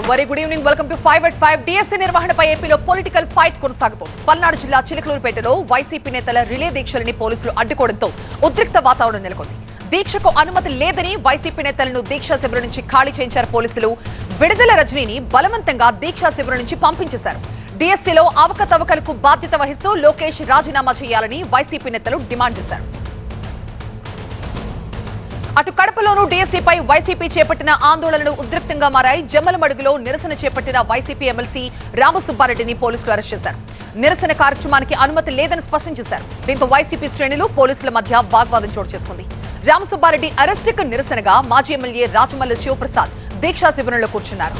Very good evening. Welcome to 5@5. DSC నిర్వహణపై ఏపీలో political fight కొనసాగుతోంది. పల్నాడు జిల్లా చిలకలూరుపేటలో వైసీపీ నేతల రిలే దీక్షలని పోలీసులు అడ్డుకోవడంతో ఉద్రిక్త వాతావరణం నెలకొంది. దీక్షకు అనుమతి లేదని వైసీపీ నేతలను దీక్షా శిబిరం నుంచి ఖాళీ చేయించారు పోలీసులు. విడుదల రజనీని బలవంతంగా దీక్షా శిబిరం నుంచి పంపించేశారు. డిఎస్సీలో అవకతవకలకు బాధ్యత వహిస్తూ లోకేష్ రాజీనామా చేయాలని వైసీపీ నేతలు డిమాండ్ చేశారు. అటు కడపలోనూ డిఎస్సీపై వైసీపీ చేపట్టిన ఆందోళనలు ఉద్రిక్తంగా మారాయి. జమ్మలమడుగులో నిరసన చేపట్టిన వైసీపీ ఎమ్మెల్సీ రామసుబ్బారెడ్డిని పోలీసులు అరెస్ట్ చేశారు. నిరసన కార్యక్రమానికి అనుమతి లేదని స్పష్టం చేశారు. దీంతో వైసీపీ శ్రేణులు పోలీసుల మధ్య వాగ్వాదం చోటు చేసుకుంది. రామసుబ్బారెడ్డి అరెస్టుకు నిరసనగా మాజీ ఎమ్మెల్యే రాజమల్లి శివప్రసాద్ దీక్షా శిబిరంలో కూర్చున్నారు.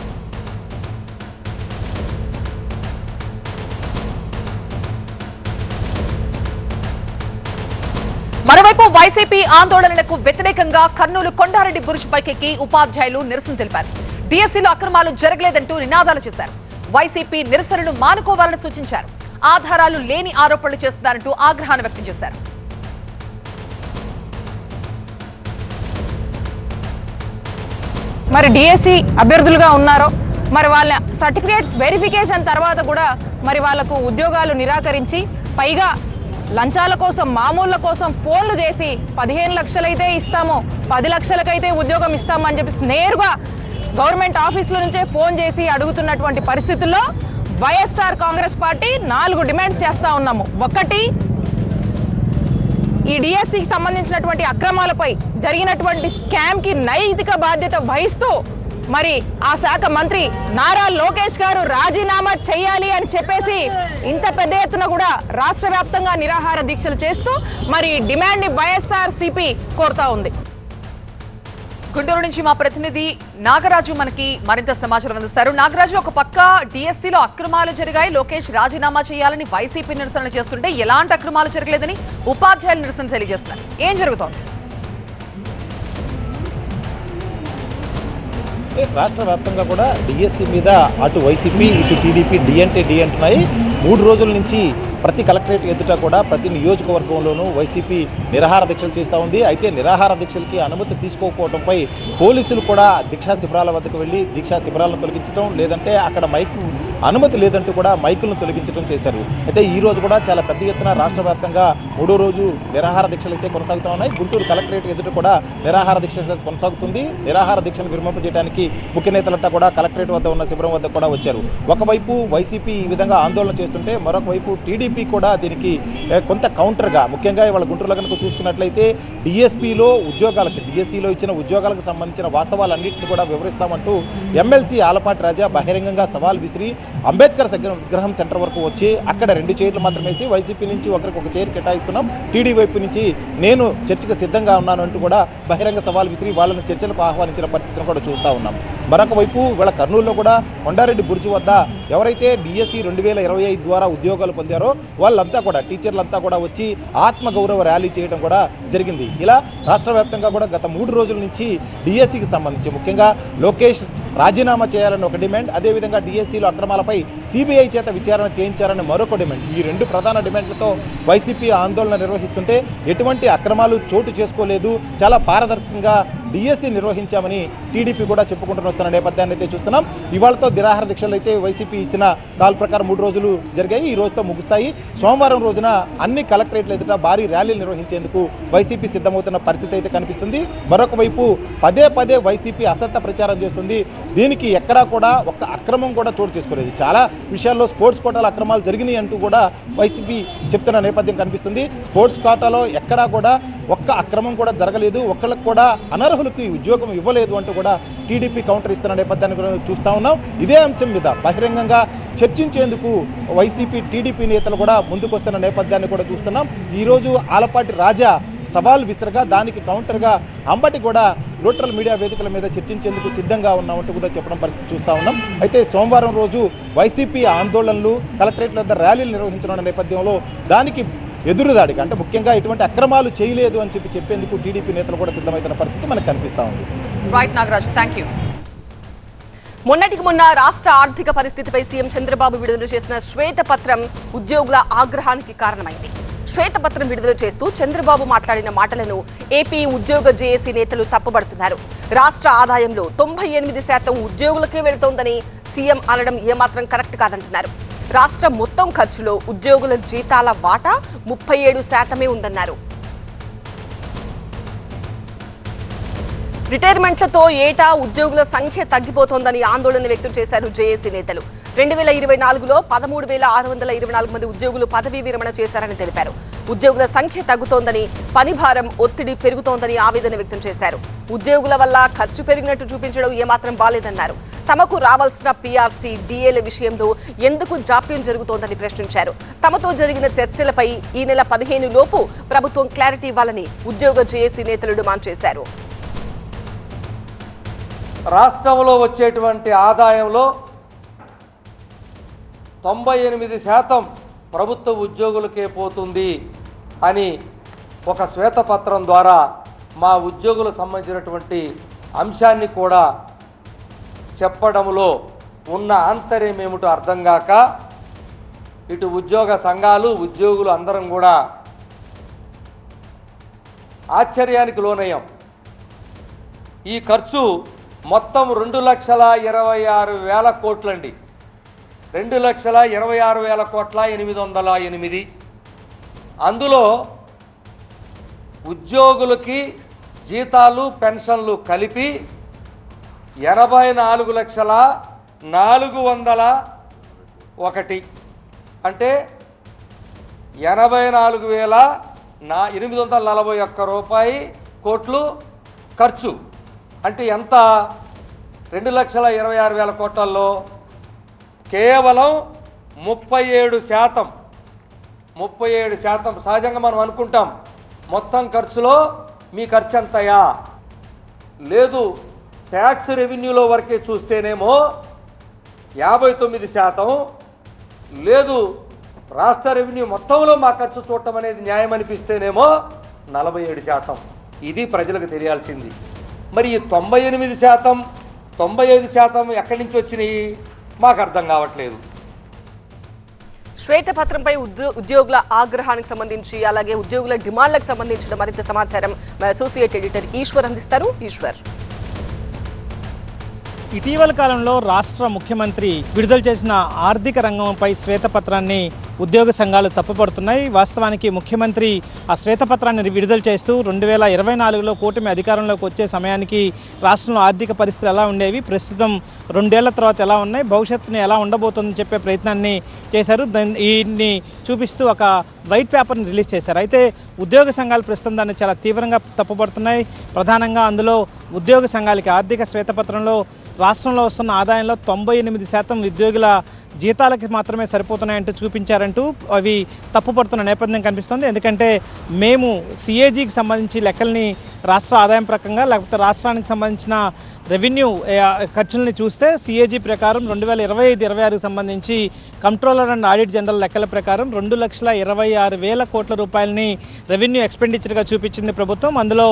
మరోవైపు వైసీపీ ఆందోళనలకు వ్యతిరేకంగా కర్నూలు కొండారెడ్డి బురుజ్ పైకెక్కి ఉపాధ్యాయులు నిరసన తెలిపారు. డిఎస్సీలో అక్రమాలు జరగలేదంటూ నినాదాలు చేశారు. వైసీపీ నిరసనను మానుకోవాలని సూచించారు. ఆధారాలు లేని ఆరోపణలు చేస్తున్నారంటూ ఆగ్రహాన్ని వ్యక్తం చేశారు. మరి డిఎస్సీ అభ్యర్థులుగా ఉన్నారో మరి వాళ్ళ సర్టిఫికేట్స్ వెరిఫికేషన్ తర్వాత కూడా మరి వాళ్లకు ఉద్యోగాలు నిరాకరించి పైగా లంచాల కోసం మామూళ్ల కోసం ఫోన్లు చేసి 15 లక్షలైతే ఇస్తాము 10 లక్షలకైతే ఉద్యోగం ఇస్తాము అని చెప్పి నేరుగా గవర్నమెంట్ ఆఫీసుల నుంచే ఫోన్ చేసి అడుగుతున్నటువంటి పరిస్థితుల్లో వైఎస్ఆర్ కాంగ్రెస్ పార్టీ 4 డిమాండ్స్ చేస్తా ఉన్నాము. ఒకటి, ఈ డిఎస్సికి సంబంధించినటువంటి అక్రమాలపై జరిగినటువంటి స్కామ్కి నైతిక బాధ్యత వహిస్తూ మరి ఆ శాఖ మంత్రి నారా లోకేష్ గారు రాజీనామా చేయాలి అని చెప్పేసి ఇంత పెద్ద ఎత్తున కూడా రాష్ట్ర వ్యాప్తంగా నిరాహార దీక్షలు చేస్తూ మరి డిమాండ్ ని వైఎస్ఆర్సీపీ కోరుతా ఉంది. గుంటూరు నుంచి మా ప్రతినిధి నాగరాజు మనకి మరింత సమాచారం అందిస్తారు. నాగరాజు, ఒక పక్క డిఎస్సీలో అక్రమాలు జరిగాయి, లోకేష్ రాజీనామా చేయాలని వైసీపీ నిరసనలు చేస్తుంటే ఎలాంటి అక్రమాలు జరగలేదని ఉపాధ్యాయులు నిరసన తెలియజేస్తున్నారు. ఏం జరుగుతోంది? రాష్ట్ర వ్యాప్తంగా కూడా డిఎస్సీ మీద అటు వైసీపీ ఇటు టీడీపీ డి అంటున్నాయి. 3 రోజుల నుంచి ప్రతి కలెక్టరేట్ ఎదుట కూడా ప్రతి నియోజకవర్గంలోనూ వైసీపీ నిరాహార దీక్షలు చేస్తూ ఉంది. అయితే నిరాహార దీక్షలకి అనుమతి తీసుకోకపోవడంపై పోలీసులు కూడా దీక్షా శిబిరాల వద్దకు వెళ్ళి దీక్షా శిబిరాలను తొలగించడం, లేదంటే అక్కడ అనుమతి లేదంటూ కూడా మైకులను తొలగించడం చేశారు. అయితే ఈ రోజు కూడా చాలా పెద్ద ఎత్తున రాష్ట్ర వ్యాప్తంగా 3వ రోజు నిరాహార దీక్షలు అయితే కొనసాగుతూ ఉన్నాయి. గుంటూరు కలెక్టరేట్ ఎదుట కూడా నిరాహార దీక్ష కొనసాగుతుంది. నిరాహార దీక్షను విరమింపజేయడానికి ముఖ్య నేతలంతా కూడా కలెక్టరేట్ వద్ద ఉన్న శిబిరం వద్ద కూడా వచ్చారు. ఒకవైపు వైసీపీ ఈ విధంగా ఆందోళన చేస్తుంటే మరొక వైపు టీడీపీ కూడా దీనికి కొంత కౌంటర్గా, ముఖ్యంగా ఇవాళ గుంటూరులో కనుక చూసుకున్నట్లయితే డిఎస్పీలో డిఎస్సీలో ఇచ్చిన ఉద్యోగాలకు సంబంధించిన వాస్తవాలన్నింటినీ కూడా వివరిస్తామంటూ ఎమ్మెల్సీ ఆలపాటి రాజా బహిరంగంగా సవాల్ విసిరి అంబేద్కర్ విగ్రహం సెంటర్ వరకు వచ్చి అక్కడ 2 చైర్లు మాత్రమే వేసి వైసీపీ నుంచి ఒకరికి ఒక చైర్ కేటాయిస్తున్నాం, టీడీ వైపు నుంచి నేను చర్చకు సిద్ధంగా ఉన్నాను అంటూ కూడా బహిరంగ సవాల్ విసిరి వాళ్ళని చర్చలకు ఆహ్వానించిన పరిస్థితిని కూడా చూస్తూ ఉన్నాం. మరొక వైపు ఇవాళ కర్నూలులో కూడా కొండారెడ్డి బురుజు వద్ద ఎవరైతే డిఎస్సీ 2025 ద్వారా ఉద్యోగాలు పొందారో వాళ్ళంతా కూడా టీచర్లంతా కూడా వచ్చి ఆత్మగౌరవ ర్యాలీ చేయడం కూడా జరిగింది. ఇలా రాష్ట్ర వ్యాప్తంగా కూడా గత 3 రోజుల నుంచి డిఎస్సీకి సంబంధించి ముఖ్యంగా లోకేష్ రాజీనామా చేయాలని ఒక డిమాండ్, అదేవిధంగా డిఎస్సీలో అక్రమాలపై సిబిఐ చేత విచారణ చేయించాలని మరొక డిమాండ్. ఈ 2 ప్రధాన డిమాండ్లతో వైసీపీ ఆందోళన నిర్వహిస్తుంటే ఎటువంటి అక్రమాలు చోటు చేసుకోలేదు, చాలా పారదర్శకంగా డిఎస్సీ నిర్వహించామని టీడీపీ కూడా చెప్పుకుంటూ వస్తున్న నేపథ్యాన్ని అయితే చూస్తున్నాం. ఇవాళతో నిరాహార దీక్షలు అయితే వైసీపీ ఇచ్చిన కాల్ ప్రకారం 3 రోజులు జరిగాయి. ఈ రోజుతో ముగుస్తాయి. సోమవారం రోజున అన్ని కలెక్టరేట్ల ఎదుట భారీ ర్యాలీలు నిర్వహించేందుకు వైసీపీ సిద్ధమవుతున్న పరిస్థితి అయితే కనిపిస్తుంది. మరొక వైపు పదే వైసీపీ అసత్య ప్రచారం చేస్తుంది. దీనికి ఎక్కడా కూడా ఒక్క అక్రమం కూడా చోటు చేసుకోలేదు. చాలా విషయాల్లో స్పోర్ట్స్ కోటాలో అక్రమాలు జరిగినాయి అంటూ కూడా వైసీపీ చెప్తున్న నేపథ్యం కనిపిస్తుంది. స్పోర్ట్స్ కోటాలో ఎక్కడా కూడా ఒక్క అక్రమం కూడా జరగలేదు, ఒక్కళ్ళకు కూడా అనర్హులకు ఉద్యోగం ఇవ్వలేదు అంటూ కూడా టీడీపీ కౌంటర్ ఇస్తున్న నేపథ్యాన్ని కూడా చూస్తూ ఉన్నాం. ఇదే అంశం మీద బహిరంగంగా చర్చించేందుకు వైసీపీ టీడీపీ నేతలు కూడా ముందుకొస్తున్న నేపథ్యాన్ని కూడా చూస్తున్నాం. ఈరోజు ఆలపాటి రాజా సవాల్ విసరగా దానికి కౌంటర్గా అంబటి కూడా న్యూట్రల్ మీడియా వేదికల మీద చర్చించేందుకు సిద్ధంగా ఉన్నామంటూ కూడా చెప్పడం పరిస్థితి చూస్తూ ఉన్నాం. అయితే సోమవారం రోజు వైసీపీ ఆందోళనలు కలెక్టరేట్ల వద్ద ర్యాలీలు నిర్వహించనున్న నేపథ్యంలో దానికి ఎదురుదాడికి, అంటే ముఖ్యంగా ఇటువంటి అక్రమాలు చేయలేదు అని చెప్పేందుకు టీడీపీ నేతలు కూడా సిద్ధమవుతున్న పరిస్థితి మనకు కనిపిస్తూ ఉంది. Right Nagaraju, thank you. మొన్నటికి మొన్న రాష్ట్ర ఆర్థిక పరిస్థితిపై సీఎం చంద్రబాబు విడుదల చేసిన శ్వేతపత్రం ఉద్యోగుల ఆగ్రహానికి కారణమైంది. శ్వేతపత్రం విడుదల చేస్తూ చంద్రబాబు మాట్లాడిన మాటలను ఏపీ ఉద్యోగ జేఏసీ నేతలు తప్పుపడుతున్నారు. రాష్ట్ర ఆదాయంలో 98% ఉద్యోగులకే వెళుతోందని సీఎం అనడం ఏమాత్రం కరెక్ట్ కాదంటున్నారు. రాష్ట్రం మొత్తం ఖర్చులో ఉద్యోగుల జీతాల వాటా 37% ఉందన్నారు. రిటైర్మెంట్లతో ఏటా ఉద్యోగుల సంఖ్య తగ్గిపోతోందని ఆందోళన వ్యక్తం చేశారు జేఏసీ నేతలు. 2024లో 13,624 మంది ఉద్యోగులు పదవీ విరమణ చేశారని తెలిపారు. ఉద్యోగుల సంఖ్య తగ్గుతోందని, పని భారం, ఒత్తిడి పెరుగుతోందని ఆవేదన వ్యక్తం చేశారు. ఉద్యోగుల వల్ల ఖర్చు పెరిగినట్టు చూపించడం ఏమాత్రం బాలేదన్నారు. తమకు రావాల్సిన పీఆర్సీ, డీఏల విషయంలో ఎందుకు జాప్యం జరుగుతోందని ప్రశ్నించారు. తమతో జరిగిన చర్చలపై ఈ నెల 15 లోపు ప్రభుత్వం క్లారిటీ ఇవ్వాలని ఉద్యోగ జేఏసీ నేతలు డిమాండ్ చేశారు. రాష్ట్రంలో వచ్చేటువంటి ఆదాయంలో 98% ప్రభుత్వ ఉద్యోగులకే పోతుంది అని ఒక శ్వేతపత్రం ద్వారా మా ఉద్యోగులకు సంబంధించినటువంటి అంశాన్ని కూడా చెప్పడంలో ఉన్న ఆంతర్యం ఏమిటో అర్థం కాక ఇటు ఉద్యోగ సంఘాలు, ఉద్యోగులు అందరం కూడా ఆశ్చర్యానికి లోనయ్యాం. ఈ ఖర్చు మొత్తం 2,26,000 కోట్లండి. 2,26,000,808. అందులో ఉద్యోగులకి జీతాలు, పెన్షన్లు కలిపి 84,401 అంటే 84,841 కోట్లు ఖర్చు. అంటే ఎంత? 2,26,000 కోట్లలో కేవలం 37%. సహజంగా మనం అనుకుంటాం మొత్తం ఖర్చులో మీ ఖర్చు ఎంతయా? లేదు, ట్యాక్స్ రెవెన్యూలో వరకే చూస్తేనేమో 59%, లేదు రాష్ట్ర రెవెన్యూ మొత్తంలో మా ఖర్చు చూడటం అనేది న్యాయం అనిపిస్తేనేమో 47%. ఇది ప్రజలకు తెలియాల్సింది. మరి ఈ 98%, 95% ఎక్కడి నుంచి వచ్చినాయి మాకు అర్థం కావట్లేదు. శ్వేతపత్రంపై ఉద్యోగుల ఆగ్రహానికి సంబంధించి, అలాగే ఉద్యోగుల డిమాండ్లకు సంబంధించిన మరింత సమాచారం అసోసియేట్ ఎడిటర్ ఈశ్వర్ అందిస్తారు. ఈశ్వర్, ఇటీవల కాలంలో రాష్ట్ర ముఖ్యమంత్రి విడుదల చేసిన ఆర్థిక రంగంపై శ్వేతపత్రాన్ని ఉద్యోగ సంఘాలు తప్పుపడుతున్నాయి. వాస్తవానికి ముఖ్యమంత్రి ఆ శ్వేతపత్రాన్ని విడుదల చేస్తూ 2024లో కూటమి అధికారంలోకి వచ్చే సమయానికి రాష్ట్రంలో ఆర్థిక పరిస్థితులు ఎలా ఉండేవి, ప్రస్తుతం 2 ఏళ్ల తర్వాత ఎలా ఉన్నాయి, భవిష్యత్తుని ఎలా ఉండబోతుందని చెప్పే ప్రయత్నాన్ని చేశారు. దీన్ని చూపిస్తూ ఒక వైట్ పేపర్ని రిలీజ్ చేశారు. అయితే ఉద్యోగ సంఘాలు ప్రస్తుతం దాన్ని చాలా తీవ్రంగా తప్పుపడుతున్నాయి. ప్రధానంగా అందులో ఉద్యోగ సంఘాలకి ఆర్థిక శ్వేతపత్రంలో రాష్ట్రంలో వస్తున్న ఆదాయంలో 98% ఉద్యోగుల జీతాలకి మాత్రమే సరిపోతున్నాయంటూ చూపించారంటూ అవి తప్పుపడుతున్న నేపథ్యం కనిపిస్తుంది. ఎందుకంటే మేము సిఏజీకి సంబంధించి లెక్కల్ని రాష్ట్ర ఆదాయం ప్రకంగా, లేకపోతే రాష్ట్రానికి సంబంధించిన రెవెన్యూ ఖర్చుల్ని చూస్తే సిఏజీ ప్రకారం 2025-26కి సంబంధించి కంట్రోలర్ అండ్ ఆడిట్ జనరల్ లెక్కల ప్రకారం 2,26,000 కోట్ల రూపాయలని రెవెన్యూ ఎక్స్పెండిచర్గా చూపించింది ప్రభుత్వం. అందులో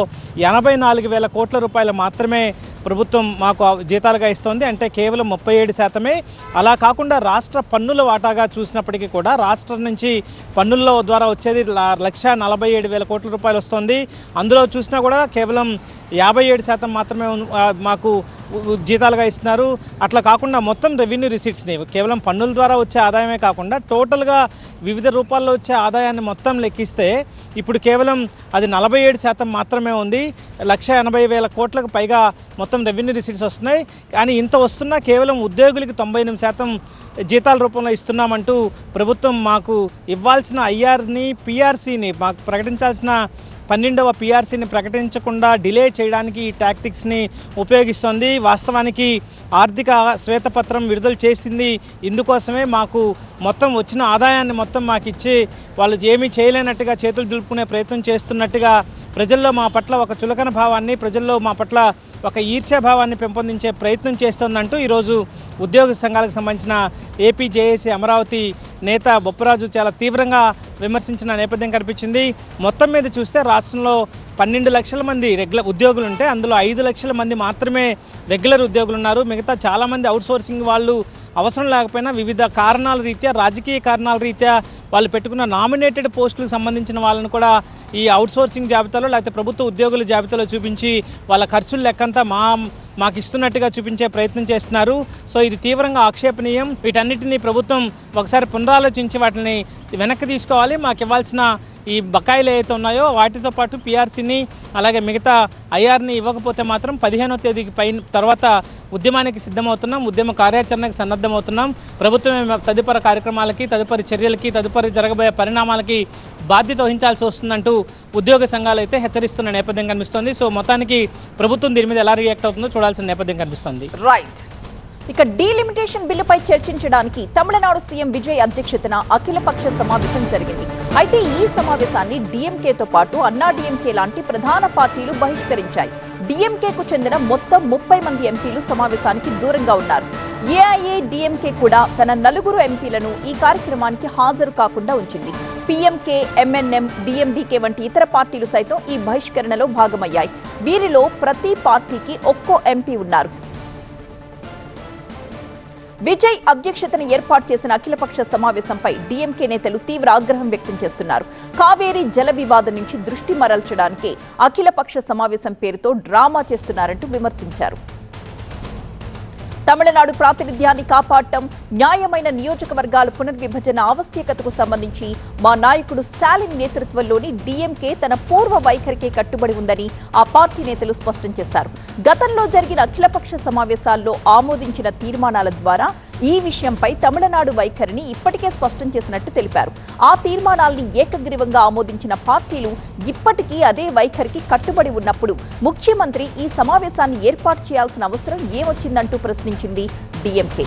84,000 కోట్ల రూపాయలు మాత్రమే ప్రభుత్వం మాకు జీతాలుగా ఇస్తోంది, అంటే కేవలం 37%. అలా కాకుండా రాష్ట్ర పన్నుల వాటాగా చూసినప్పటికీ కూడా రాష్ట్రం నుంచి పన్నుల ద్వారా వచ్చేది 1,47,000 కోట్ల రూపాయలు వస్తుంది. అందులో చూసినా కూడా కేవలం 57% మాత్రమే మాకు జీతాలుగా ఇస్తున్నారు. అట్లా కాకుండా మొత్తం రెవెన్యూ రిసీట్స్ని కేవలం పన్నుల ద్వారా వచ్చే ఆదాయమే కాకుండా టోటల్గా వివిధ రూపాల్లో వచ్చే ఆదాయాన్ని మొత్తం లెక్కిస్తే ఇప్పుడు కేవలం అది 47% మాత్రమే ఉంది. 1,80,000 కోట్లకు పైగా మొత్తం రెవెన్యూ రిసీట్స్ వస్తున్నాయి. కానీ ఇంత వస్తున్నా కేవలం ఉద్యోగులకి 98% జీతాల రూపంలో ఇస్తున్నామంటూ ప్రభుత్వం మాకు ఇవ్వాల్సిన ఐఆర్ని, పిఆర్సీని, మాకు ప్రకటించాల్సిన 12వ పిఆర్సీని ప్రకటించకుండా డిలే చేయడానికి ఈ టాక్టిక్స్ని ఉపయోగిస్తోంది. వాస్తవానికి ఆర్థిక శ్వేతపత్రం విడుదల చేసింది ఇందుకోసమే. మాకు మొత్తం వచ్చిన ఆదాయాన్ని మొత్తం మాకు ఇచ్చి వాళ్ళు ఏమీ చేయలేనట్టుగా చేతులు దులుపుకునే ప్రయత్నం చేస్తున్నట్టుగా ప్రజల్లో మా పట్ల ఒక చులకన భావాన్ని, ప్రజల్లో మా పట్ల ఒక ఈర్ష్యాభావాన్ని పెంపొందించే ప్రయత్నం చేస్తోందంటూ ఈరోజు ఉద్యోగ సంఘాలకు సంబంధించిన ఏపీ జేఏసీ అమరావతి నేత బొప్పరాజు చాలా తీవ్రంగా విమర్శించిన నేపథ్యం కనిపించింది. మొత్తం మీద చూస్తే రాష్ట్రంలో 12 లక్షల మంది రెగ్యులర్ ఉద్యోగులు ఉంటే అందులో 5 లక్షల మంది మాత్రమే రెగ్యులర్ ఉద్యోగులు ఉన్నారు. మిగతా చాలామంది అవుట్సోర్సింగ్ వాళ్ళు అవసరం లేకపోయినా వివిధ కారణాల రీత్యా, రాజకీయ కారణాల రీత్యా వాళ్ళు పెట్టుకున్న నామినేటెడ్ పోస్టులకు సంబంధించిన వాళ్ళను కూడా ఈ అవుట్సోర్సింగ్ జాబితాలో లేకపోతే ప్రభుత్వ ఉద్యోగుల జాబితాలో చూపించి వాళ్ళ ఖర్చుల లెక్కంతా మాకు ఇస్తున్నట్టుగా చూపించే ప్రయత్నం చేస్తున్నారు. సో ఇది తీవ్రంగా ఆక్షేపణీయం. వీటన్నిటిని ప్రభుత్వం ఒకసారి పునరాలోచించి వాటిని వెనక్కి తీసుకోవాలి. మాకు ఇవ్వాల్సిన ఈ బకాయిలు ఏవైతే ఉన్నాయో వాటితో పాటు పిఆర్సీని అలాగే మిగతా ఐఆర్ని ఇవ్వకపోతే మాత్రం 15వ తేదీకి తర్వాత ఉద్యమానికి సిద్ధమవుతున్నాం, ఉద్యమ కార్యాచరణకు సన్నద్ధమవుతున్నాం. ప్రభుత్వమే తదుపరి కార్యక్రమాలకి, తదుపరి చర్యలకి, తదుపరి జరగబోయే పరిణామాలకి బాధ్యత వహించాల్సి వస్తుందంటూ ఉద్యోగ సంఘాలు అయితే హెచ్చరిస్తున్న నేపథ్యం కనిపిస్తోంది. సో మొత్తానికి ప్రభుత్వం దీని మీద ఎలా రియాక్ట్ అవుతుందో చూడాల్సిన నేపథ్యం కనిపిస్తోంది. రైట్. ఇక డీలిమిటేషన్ బిల్లుపై చర్చించడానికి తమిళనాడు సీఎం విజయ్ అధ్యక్షతన అఖిలపక్ష సమావేశం జరిగింది. అయితే ఈ సమావేశాన్ని డీఎంకేతో పాటు అన్నా డీఎంకే లాంటి ప్రధాన పార్టీలు బహిష్కరించాయి. డీఎంకేకు చెందిన మొత్తం 30 మంది ఎంపీలు సమావేశానికి దూరంగా ఉన్నారు. ఏఐఏడీఎంకే కూడా తన 4 ఎంపీలను ఈ కార్యక్రమానికి హాజరు కాకుండా ఉంచింది. పీఎంకే, ఎంఎన్ఎం, డీఎండీకే వంటి ఇతర పార్టీలు సైతం ఈ బహిష్కరణలో భాగమయ్యాయి. వీరిలో ప్రతి పార్టీకి ఒక్కో ఎంపీ ఉన్నారు. విజయ్ అధ్యక్షతన ఏర్పాటు చేసిన అఖిలపక్ష సమావేశంపై డీఎంకే నేతలు తీవ్ర ఆగ్రహం వ్యక్తం చేస్తున్నారు. కావేరీ జల వివాదం నుంచి దృష్టి మరల్చడానికి అఖిలపక్ష సమావేశం పేరుతో డ్రామా చేస్తున్నారంటూ విమర్శించారు. తమిళనాడు ప్రాతినిధ్యాన్ని కాపాడటం, న్యాయమైన నియోజకవర్గాల పునర్విభజన ఆవశ్యకతకు సంబంధించి మా నాయకుడు స్టాలిన్ నేతృత్వంలోని డీఎంకే తన పూర్వ వైఖరికే కట్టుబడి ఉందని ఆ పార్టీ నేతలు స్పష్టం చేశారు. గతంలో జరిగిన అఖిలపక్ష సమావేశాల్లో ఆమోదించిన తీర్మానాల ద్వారా ఈ విషయంపై తమిళనాడు వైఖరిని ఇప్పటికే స్పష్టం చేసినట్టు తెలిపారు. ఆ తీర్మానాల్ని ఏకగ్రీవంగా ఆమోదించిన పార్టీలు ఇప్పటికీ అదే వైఖరికి కట్టుబడి ఉన్నప్పుడు ముఖ్యమంత్రి ఈ సమావేశాన్ని ఏర్పాటు చేయాల్సిన అవసరం ఏమొచ్చిందంటూ ప్రశ్నించింది డీఎంకే.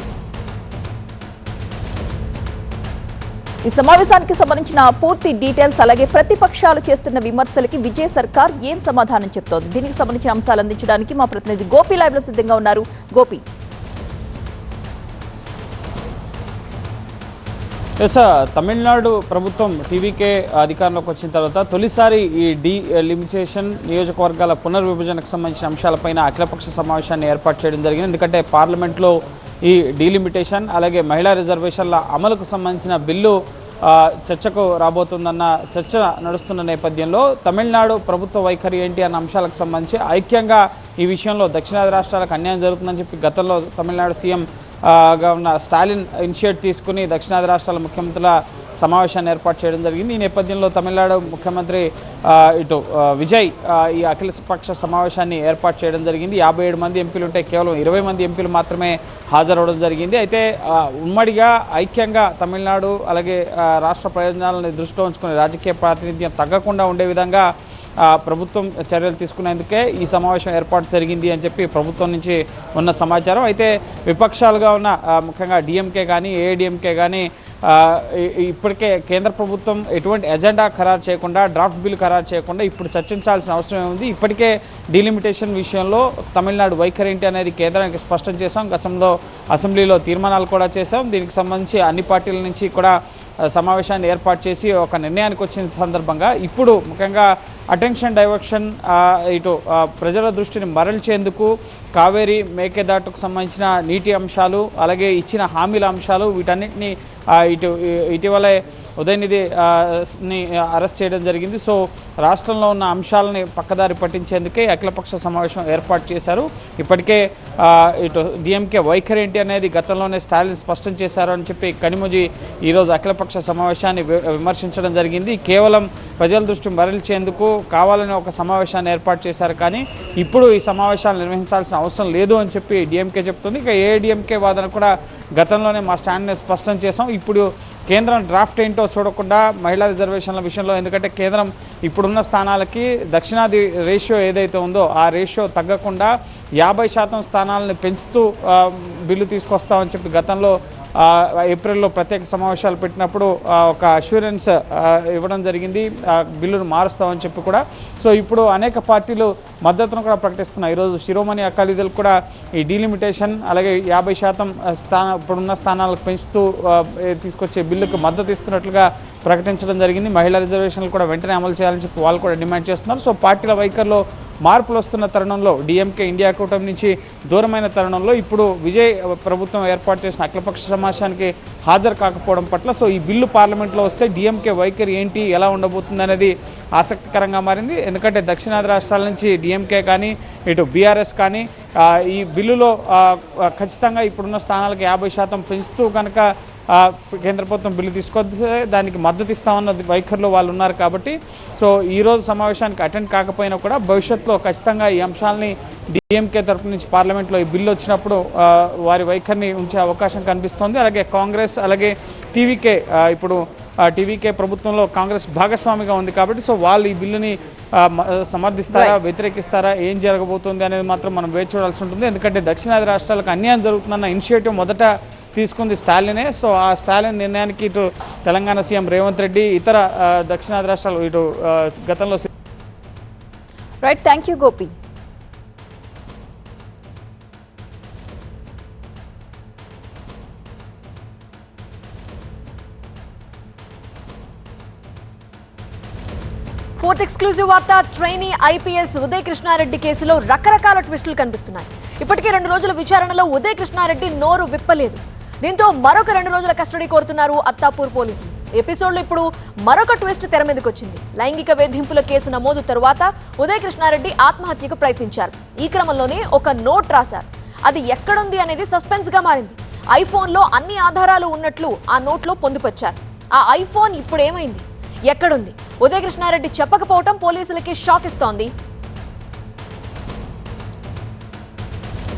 ఈ సమావేశానికి సంబంధించిన పూర్తి డీటెయిల్స్ అలాగే ప్రతిపక్షాలు చేస్తున్న విమర్శలకి విజయ్ సర్కార్ ఏం సమాధానం చెప్తోంది, దీనికి సంబంధించిన అంశాలు అందించడానికి మా ప్రతినిధి గోపి లైవ్ లో సిద్ధంగా ఉన్నారు. గోపి. తమిళనాడు ప్రభుత్వం టీవీకే అధికారంలోకి వచ్చిన తర్వాత తొలిసారి ఈ డీలిమిటేషన్ నియోజకవర్గాల పునర్విభజనకు సంబంధించిన అంశాలపైన అఖిలపక్ష సమావేశాన్ని ఏర్పాటు చేయడం జరిగింది. ఎందుకంటే పార్లమెంట్లో ఈ డీలిమిటేషన్ అలాగే మహిళా రిజర్వేషన్ల అమలుకు సంబంధించిన బిల్లు చర్చకు రాబోతుందన్న చర్చ నడుస్తున్న నేపథ్యంలో తమిళనాడు ప్రభుత్వ వైఖరి ఏంటి అన్న అంశాలకు సంబంధించి ఐక్యంగా ఈ విషయంలో దక్షిణాది రాష్ట్రాలకు అన్యాయం జరుగుతుందని చెప్పి గతంలో Tamil Nadu CM governor Stalin initiate తీసుకుని దక్షిణాది రాష్ట్రాల ముఖ్యమంత్రుల సమావేశాన్ని ఏర్పాటు చేయడం జరిగింది. ఈ నేపథ్యంలో తమిళనాడు ముఖ్యమంత్రి విజయ్ ఈ అఖిలపక్ష సమావేశాన్ని ఏర్పాటు చేయడం జరిగింది. 57 మంది ఎంపీలు ఉంటే కేవలం 20 మంది ఎంపీలు మాత్రమే హాజరవడం జరిగింది. అయితే ఉమ్మడిగా ఐక్యంగా తమిళనాడు అలాగే రాష్ట్ర ప్రయోజనాలను దృష్టిలో ఉంచుకుని రాజకీయ ప్రాతినిధ్యం తగ్గకుండా ఉండే విధంగా ప్రభుత్వం చర్యలు తీసుకునేందుకే ఈ సమావేశం ఏర్పాటు జరిగింది అని చెప్పి ప్రభుత్వం నుంచి ఉన్న సమాచారం. అయితే విపక్షాలుగా ఉన్న ముఖ్యంగా డిఎంకే కానీ ఏఐడిఎంకే కానీ ఇప్పటికే కేంద్ర ప్రభుత్వం ఎటువంటి ఎజెండా ఖరారు చేయకుండా డ్రాఫ్ట్ బిల్ ఖరారు చేయకుండా ఇప్పుడు చర్చించాల్సిన అవసరం ఉంది. ఇప్పటికే డీలిమిటేషన్ విషయంలో తమిళనాడు వైఖరి ఏంటి అనేది కేంద్రానికి స్పష్టం చేశాం. గతంలో అసెంబ్లీలో తీర్మానాలు కూడా చేశాం. దీనికి సంబంధించి అన్ని పార్టీల నుంచి కూడా సమావేశాన్ని ఏర్పాటు చేసి ఒక నిర్ణయానికి వచ్చిన సందర్భంగా ఇప్పుడు ముఖ్యంగా అటెన్షన్ డైవర్షన్ ఇటు ప్రజల దృష్టిని మరల్చేందుకు కావేరీ మేకేదాటుకు సంబంధించిన నీటి అంశాలు అలాగే ఇచ్చిన హామీల అంశాలు వీటన్నిటిని ఇటీవలే ఉదయనిధి అరెస్ట్ చేయడం జరిగింది. సో రాష్ట్రంలో ఉన్న అంశాలని పక్కదారి పట్టించేందుకే అఖిలపక్ష సమావేశం ఏర్పాటు చేశారు. ఇప్పటికే ఇటు డిఎంకే వైఖరి ఏంటి అనేది గతంలోనే స్టాలిన్ స్పష్టం చేశారు అని చెప్పి కనిమొజి ఈరోజు అఖిలపక్ష సమావేశాన్ని విమర్శించడం జరిగింది. కేవలం ప్రజల దృష్టి మరల్చేందుకు కావాలని ఒక సమావేశాన్ని ఏర్పాటు చేశారు, కానీ ఇప్పుడు ఈ సమావేశాలు నిర్వహించాల్సిన అవసరం లేదు అని చెప్పి డిఎంకే చెప్తుంది. ఇక ఏఐడిఎంకే వాదన కూడా గతంలోనే మా స్టాండ్ని స్పష్టం చేసాం. ఇప్పుడు కేంద్రం డ్రాఫ్ట్ ఏంటో చూడకుండా మహిళా రిజర్వేషన్ల విషయంలో, ఎందుకంటే కేంద్రం ఇప్పుడున్న స్థానాలకి దక్షిణాది రేషియో ఏదైతే ఉందో ఆ రేషియో తగ్గకుండా 50% స్థానాలను పెంచుతూ బిల్లు తీసుకొస్తామని చెప్పి గతంలో ఏప్రిల్లో ప్రత్యేక సమావేశాలు పెట్టినప్పుడు ఒక అష్యూరెన్స్ ఇవ్వడం జరిగింది, బిల్లును మారుస్తామని చెప్పి కూడా. సో ఇప్పుడు అనేక పార్టీలు మద్దతును కూడా ప్రకటిస్తున్నాయి. ఈరోజు శిరోమణి అకాలీదళ్ కూడా ఈ డీలిమిటేషన్ అలాగే 50% ఇప్పుడున్న స్థానాలకు పెంచుతూ తీసుకొచ్చే బిల్లుకు మద్దతు ఇస్తున్నట్లుగా ప్రకటించడం జరిగింది. మహిళా రిజర్వేషన్లు కూడా వెంటనే అమలు చేయాలని చెప్పి వాళ్ళు కూడా డిమాండ్ చేస్తున్నారు. సో పార్టీల వైఖరిలో మార్పులు వస్తున్న తరుణంలో డిఎంకే ఇండియా కూటమి నుంచి దూరమైన తరుణంలో ఇప్పుడు విజయ్ ప్రభుత్వం ఏర్పాటు చేసిన అఖిలపక్ష సమావేశానికి హాజరు కాకపోవడం పట్ల సో ఈ బిల్లు పార్లమెంట్లో వస్తే డిఎంకే వైఖరి ఏంటి, ఎలా ఉండబోతుంది అనేది ఆసక్తికరంగా మారింది. ఎందుకంటే దక్షిణాది రాష్ట్రాల నుంచి డిఎంకే కానీ ఇటు బీఆర్ఎస్ కానీ ఈ బిల్లులో ఖచ్చితంగా ఇప్పుడున్న స్థానాలకు 50% పెంచుతూ కనుక కేంద్ర ప్రభుత్వం బిల్లు తీసుకొస్తే దానికి మద్దతు ఇస్తామన్న వైఖరిలో వాళ్ళు ఉన్నారు. కాబట్టి సో ఈరోజు సమావేశానికి అటెండ్ కాకపోయినా కూడా భవిష్యత్తులో ఖచ్చితంగా ఈ అంశాలని డిఎంకే తరపు నుంచి పార్లమెంట్లో ఈ బిల్లు వచ్చినప్పుడు వారి వైఖరిని ఉంచే అవకాశం కనిపిస్తోంది. అలాగే కాంగ్రెస్ అలాగే టీవీకే ఇప్పుడు టీవీకే ప్రభుత్వంలో కాంగ్రెస్ భాగస్వామిగా ఉంది కాబట్టి సో వాళ్ళు ఈ బిల్లుని సమర్థిస్తారా, వ్యతిరేకిస్తారా, ఏం జరగబోతుంది అనేది మాత్రం మనం వేచి చూడాల్సి ఉంటుంది. ఎందుకంటే దక్షిణాది రాష్ట్రాలకు అన్యాయం జరుగుతుందన్న ఇనిషియేటివ్ మొదట తీసుకుంది స్టాలినే. సో ఆ స్టాలిన్ నిర్ణయానికి ఇటు తెలంగాణ సీఎం రేవంత్ రెడ్డి, ఇతర దక్షిణాది రాష్ట్రాలు ఇటు గతంలో right. Thank you Gopi. Fourth exclusive వార్త. ట్రైనీ ఐపీఎస్ ఉదయ్ కృష్ణారెడ్డి కేసులో రకరకాల ట్విస్టులు కనిపిస్తున్నాయి. ఇప్పటికే 2 రోజుల విచారణలో ఉదయ్ కృష్ణారెడ్డి నోరు విప్పలేదు. దీంతో మరొక 2 రోజుల కస్టడీ కోరుతున్నారు అత్తాపూర్ పోలీసులు. ఎపిసోడ్లో ఇప్పుడు మరొక ట్విస్ట్ తెర మీదకి వచ్చింది. లైంగిక వేధింపుల కేసు నమోదు తరువాత ఉదయ్ కృష్ణారెడ్డి ఆత్మహత్యకు ప్రయత్నించారు. ఈ క్రమంలోనే ఒక నోట్ రాశారు. అది ఎక్కడుంది అనేది సస్పెన్స్ గా మారింది. ఐఫోన్లో అన్ని ఆధారాలు ఉన్నట్లు ఆ నోట్లో పొందుపరిచారు. ఆ ఐఫోన్ ఇప్పుడు ఏమైంది, ఎక్కడుంది? ఉదయ్ కృష్ణారెడ్డి చెప్పకపోవటం పోలీసులకి షాక్ ఇస్తోంది.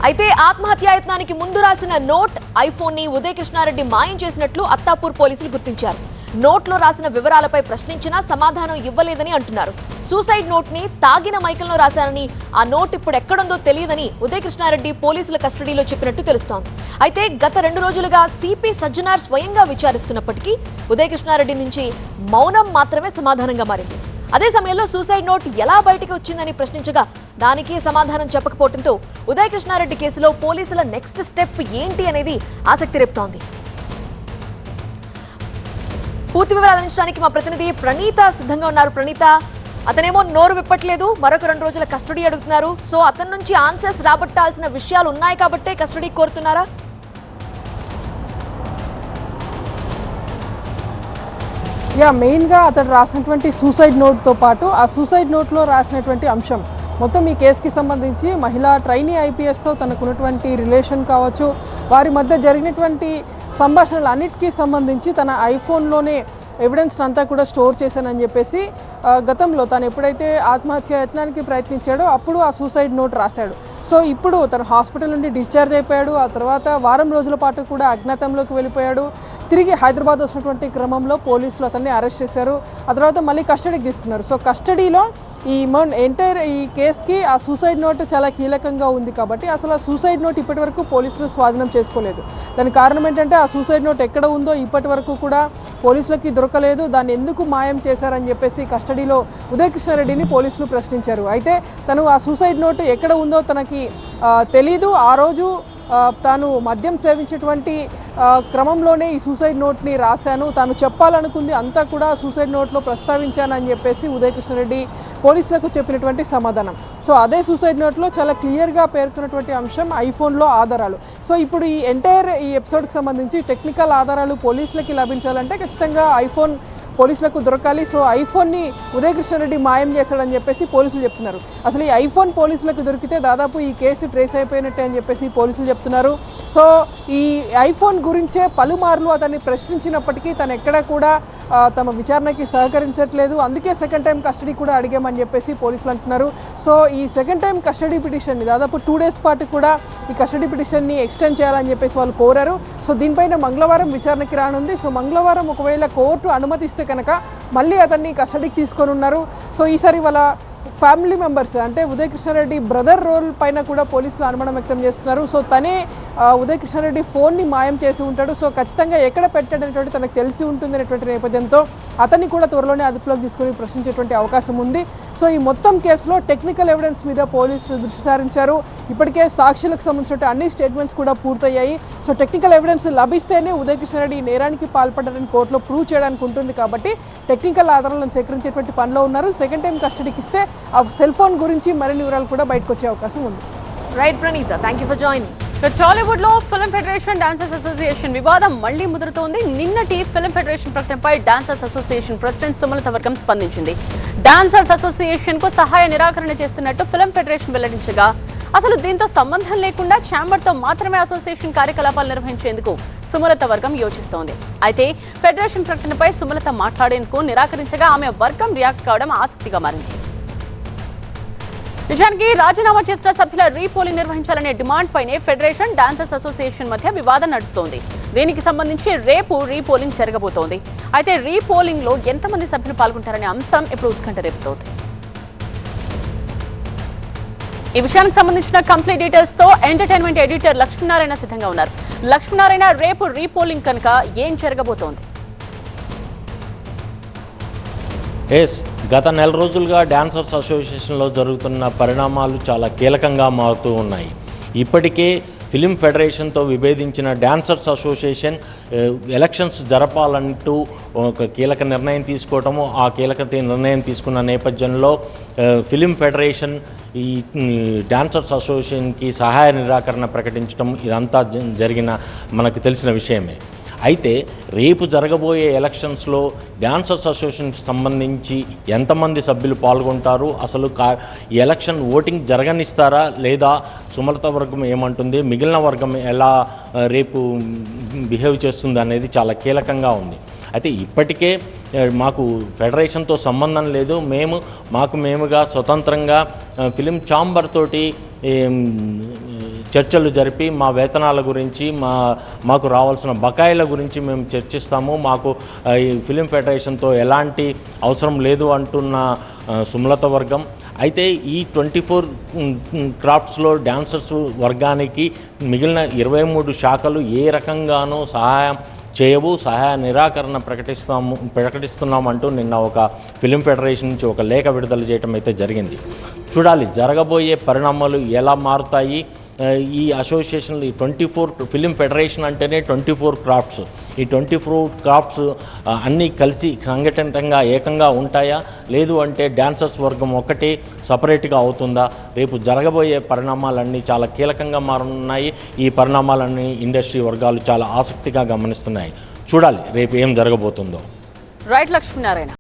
అయితే ఆత్మహత్యాయత్నానికి ముందు రాసిన నోట్, ఐఫోన్ ని ఉదయ్ కృష్ణారెడ్డి మాయం చేసినట్లు అత్తాపూర్ పోలీసులు గుర్తించారు. నోట్లో రాసిన వివరాలపై ప్రశ్నించినా సమాధానం ఇవ్వలేదని అంటున్నారు. సూసైడ్ నోట్ ని తాగిన మైకంలో రాశారని, ఆ నోట్ ఇప్పుడు ఎక్కడుందో తెలియదని ఉదయ్ కృష్ణారెడ్డి పోలీసుల కస్టడీలో చెప్పినట్టు తెలుస్తోంది. అయితే గత 2 రోజులుగా సిపి సజ్జనార్ స్వయంగా విచారిస్తున్నప్పటికీ ఉదయ్ కృష్ణారెడ్డి నుంచి మౌనం మాత్రమే సమాధానంగా మారింది. అదే సమయంలో సూసైడ్ నోట్ ఎలా బయటికి వచ్చిందని ప్రశ్నించగా దానికి సమాధానం చెప్పకపోవడంతో ఉదయ్ కృష్ణారెడ్డి కేసులో పోలీసుల నెక్స్ట్ స్టెప్ ఏంటి అనేది ఆసక్తి రేపుతోంది. పూర్తి వివరాలు అందించడానికి మా ప్రతినిధి ప్రణీత సిద్ధంగా ఉన్నారు. ప్రణీత, అతనేమో నోరు విప్పట్లేదు, మరొక 2 రోజుల కస్టడీ అడుగుతున్నారు. సో అతని నుంచి ఆన్సర్స్ రాబట్టాల్సిన విషయాలు ఉన్నాయి కాబట్టే కస్టడీ కోరుతున్నారా? మెయిన్గా అతడు రాసినటువంటి సూసైడ్ నోట్తో పాటు ఆ సూసైడ్ నోట్లో రాసినటువంటి అంశం మొత్తం ఈ కేసుకి సంబంధించి మహిళా ట్రైనీ ఐపీఎస్తో తనకున్నటువంటి రిలేషన్ కావచ్చు, వారి మధ్య జరిగినటువంటి సంభాషణలు అన్నిటికీ సంబంధించి తన ఐఫోన్లోనే ఎవిడెన్స్ అంతా కూడా స్టోర్ చేశానని చెప్పేసి గతంలో తను ఎప్పుడైతే ఆత్మహత్య యత్నానికి ప్రయత్నించాడో అప్పుడు ఆ సూసైడ్ నోట్ రాశాడు. సో ఇప్పుడు తను హాస్పిటల్ నుండి డిశ్చార్జ్ అయిపోయాడు. ఆ తర్వాత వారం రోజుల పాటు కూడా అజ్ఞాతంలోకి వెళ్ళిపోయాడు. తిరిగి హైదరాబాద్ వస్తున్నటువంటి క్రమంలో పోలీసులు అతన్ని అరెస్ట్ చేశారు. ఆ తర్వాత మళ్ళీ కస్టడీకి తీసుకున్నారు. సో కస్టడీలో ఈ కేసుకి ఆ సూసైడ్ నోట్ చాలా కీలకంగా ఉంది కాబట్టి అసలు ఆ సూసైడ్ నోట్ ఇప్పటి వరకు పోలీసులు స్వాధీనం చేసుకోలేదు. దానికి కారణం ఏంటంటే ఆ సూసైడ్ నోట్ ఎక్కడ ఉందో ఇప్పటి వరకు కూడా పోలీసులకి దొరకలేదు. దాన్ని ఎందుకు మాయం చేశారని చెప్పేసి కస్టడీలో ఉదయ్ కృష్ణారెడ్డిని పోలీసులు ప్రశ్నించారు. అయితే తను ఆ సూసైడ్ నోట్ ఎక్కడ ఉందో తనకి తెలీదు. ఆ రోజు తాను మద్యం సేవించేటువంటి క్రమంలోనే ఈ సూసైడ్ నోట్ని రాశాను, తాను చెప్పాలనుకుంది అంతా కూడా సూసైడ్ నోట్లో ప్రస్తావించానని చెప్పేసి ఉదయ్ కృష్ణారెడ్డి పోలీసులకు చెప్పినటువంటి సమాధానం. సో అదే సూసైడ్ నోట్లో చాలా క్లియర్గా పేర్కొన్నటువంటి అంశం ఐఫోన్లో ఆధారాలు. సో ఇప్పుడు ఈ ఎపిసోడ్కి సంబంధించి టెక్నికల్ ఆధారాలు పోలీసులకి లభించాలంటే ఖచ్చితంగా ఐఫోన్ పోలీసులకు దొరకాలి. సో ఐఫోన్ని ఉదయ్ కృష్ణారెడ్డి మాయం చేశాడని చెప్పేసి పోలీసులు చెప్తున్నారు. అసలు ఈ ఐఫోన్ పోలీసులకు దొరికితే దాదాపు ఈ కేసు ట్రేస్ అయిపోయినట్టే అని చెప్పేసి పోలీసులు చెప్తున్నారు. సో ఈ ఐఫోన్ గురించే పలుమార్లు అతన్ని ప్రశ్నించినప్పటికీ తను ఎక్కడ కూడా తమ విచారణకి సహకరించట్లేదు. అందుకే సెకండ్ టైం కస్టడీ కూడా అడిగామని చెప్పేసి పోలీసులు అంటున్నారు. సో ఈ సెకండ్ టైం కస్టడీ పిటిషన్ని దాదాపు 2 days పాటు కూడా ఈ కస్టడీ పిటిషన్ని ఎక్స్టెండ్ చేయాలని చెప్పేసి వాళ్ళు కోరారు. సో దీనిపైన మంగళవారం విచారణకి రానుంది. సో మంగళవారం ఒకవేళ కోర్టు అనుమతిస్తే కనుక మళ్ళీ అతన్ని కస్టడీకి తీసుకొని ఉన్నారు. సో ఈసారి వాళ్ళ ఫ్యామిలీ మెంబర్స్ అంటే ఉదయ్ కృష్ణారెడ్డి బ్రదర్ రోల్ పైన కూడా పోలీసులు అనుమానం వ్యక్తం చేస్తున్నారు. సో తనే ఉదయ్ కృష్ణారెడ్డి ఫోన్ని మాయం చేసి ఉంటాడు. సో ఖచ్చితంగా ఎక్కడ పెట్టాడనేటువంటి తనకు తెలిసి ఉంటుంది అనేటువంటి నేపథ్యంతో అతన్ని కూడా త్వరలోనే అదుపులోకి తీసుకొని ప్రశ్నించేటువంటి అవకాశం ఉంది. సో ఈ మొత్తం కేసులో టెక్నికల్ ఎవిడెన్స్ మీద పోలీసులు దృష్టి సారించారు. ఇప్పటికే సాక్షులకు సంబంధించిన అన్ని స్టేట్మెంట్స్ కూడా పూర్తయ్యాయి. సో టెక్నికల్ ఎవిడెన్స్ లభిస్తేనే ఉదయ్ కృష్ణారెడ్డి ఈ నేరానికి పాల్పడ్డారని కోర్టులో ప్రూవ్ చేయడానికి ఉంటుంది. కాబట్టి టెక్నికల్ ఆధారాలను సేకరించేటువంటి పనిలో ఉన్నారు. సెకండ్ టైం కస్టడీకి ఇస్తే ఆ సెల్ ఫోన్ గురించి మరిన్ని వివరాలు కూడా బయటకు వచ్చే అవకాశం ఉంది. Right Praneetha, thank you for joining. Tollywood లో ఫిల్మ్ ఫెడరేషన్ డాన్సర్స్ అసోసియేషన్ వివాదం మళ్లీ ముదురుతోంది. నిన్నటి ఫిల్మ్ ఫెడరేషన్ ప్రకటనపై డాన్సర్స్ అసోసియేషన్ ప్రెసిడెంట్ సుమలత వర్గం స్పందించింది. డాన్సర్స్ అసోసియేషన్ కు సహాయ నిరాకరణ చేస్తున్నట్టు ఫిల్మ్ ఫెడరేషన్ వెల్లడించగా, అసలు దీంతో సంబంధం లేకుండా ఛాంబర్ తో మాత్రమే అసోసియేషన్ కార్యకలాపాలు నిర్వహించేందుకు సుమలత వర్గం యోచిస్తోంది. అయితే ఫెడరేషన్ ప్రకటనపై సుమలత మాట్లాడేందుకు నిరాకరించగా ఆమె వర్గం రియాక్ట్ కావడం ఆసక్తిగా మారింది. నిజానికి రాజీనామా చేసిన సభ్యుల రీపోలింగ్ నిర్వహించాలనే డిమాండ్ పైనే ఫెడరేషన్ డాన్సర్స్ అసోసియేషన్ మధ్య వివాదం నడుస్తోంది. దీనికి సంబంధించి రేపు రీపోలింగ్ జరగబోతోంది. అయితే రీపోలింగ్ లో ఎంతమంది సభ్యులు పాల్గొంటారనే అంశం ఇప్పుడు ఉత్కంఠ రేపుతోంది. ఈ విషయానికి సంబంధించిన కంప్లీట్ డీటెయిల్స్ తో ఎంటర్టైన్మెంట్ ఎడిటర్ లక్ష్మీనారాయణ సిద్ధంగా ఉన్నారు. లక్ష్మీనారాయణ, రేపు రీపోలింగ్ కనుక ఏం జరగబోతోంది? గత నెల రోజులుగా డాన్సర్స్ అసోసియేషన్లో జరుగుతున్న పరిణామాలు చాలా కీలకంగా మారుతూ ఉన్నాయి. ఇప్పటికే ఫిలిం ఫెడరేషన్తో విభేదించిన డాన్సర్స్ అసోసియేషన్ ఎలక్షన్స్ జరపాలంటూ ఒక కీలక నిర్ణయం తీసుకోవటము, ఆ కీలక నిర్ణయం తీసుకున్న నేపథ్యంలో ఫిలిం ఫెడరేషన్ ఈ డాన్సర్స్ అసోసియేషన్కి సహాయ నిరాకరణ ప్రకటించడం ఇదంతా జరిగిన మనకు తెలిసిన విషయమే. అయితే రేపు జరగబోయే ఎలక్షన్స్లో డాన్సర్స్ అసోసియేషన్కి సంబంధించి ఎంతమంది సభ్యులు పాల్గొంటారు, అసలు ఎలక్షన్ ఓటింగ్ జరగనిస్తారా లేదా, సుమలత వర్గం ఏమంటుంది, మిగిలిన వర్గం ఎలా రేపు బిహేవ్ చేస్తుంది అనేది చాలా కీలకంగా ఉంది. అయితే ఇప్పటికే మాకు ఫెడరేషన్తో సంబంధం లేదు, మేముగా స్వతంత్రంగా ఫిలిం ఛాంబర్ తోటి చర్చలు జరిపి మా వేతనాల గురించి మాకు రావాల్సిన బకాయిల గురించి మేము చర్చిస్తాము, మాకు ఈ ఫిలిం ఫెడరేషన్తో ఎలాంటి అవసరం లేదు అంటున్న సుమలత వర్గం. అయితే ఈ 24 క్రాఫ్ట్స్లో డాన్సర్స్ వర్గానికి మిగిలిన 23 శాఖలు ఏ రకంగానూ సహాయం చేయవు, సహాయ నిరాకరణ ప్రకటిస్తున్నామంటూ నిన్న ఒక ఫిలిం ఫెడరేషన్ నుంచి ఒక లేఖ విడుదల చేయడం అయితే జరిగింది. చూడాలి జరగబోయే పరిణామాలు ఎలా మారుతాయి. ఈ అసోసియేషన్లు ఈ 24 ఫిలిం ఫెడరేషన్ అంటేనే 24 క్రాఫ్ట్స్, ఈ 24 క్రాఫ్ట్స్ అన్నీ కలిసి సంఘటితంగా ఏకంగా ఉంటాయా, లేదు అంటే డాన్సర్స్ వర్గం ఒకటి సపరేట్గా అవుతుందా? రేపు జరగబోయే పరిణామాలన్నీ చాలా కీలకంగా మారున్నాయి. ఈ పరిణామాలన్నీ ఇండస్ట్రీ వర్గాలు చాలా ఆసక్తిగా గమనిస్తున్నాయి. చూడాలి రేపు ఏం జరగబోతుందో. రైట్ లక్ష్మీనారాయణ.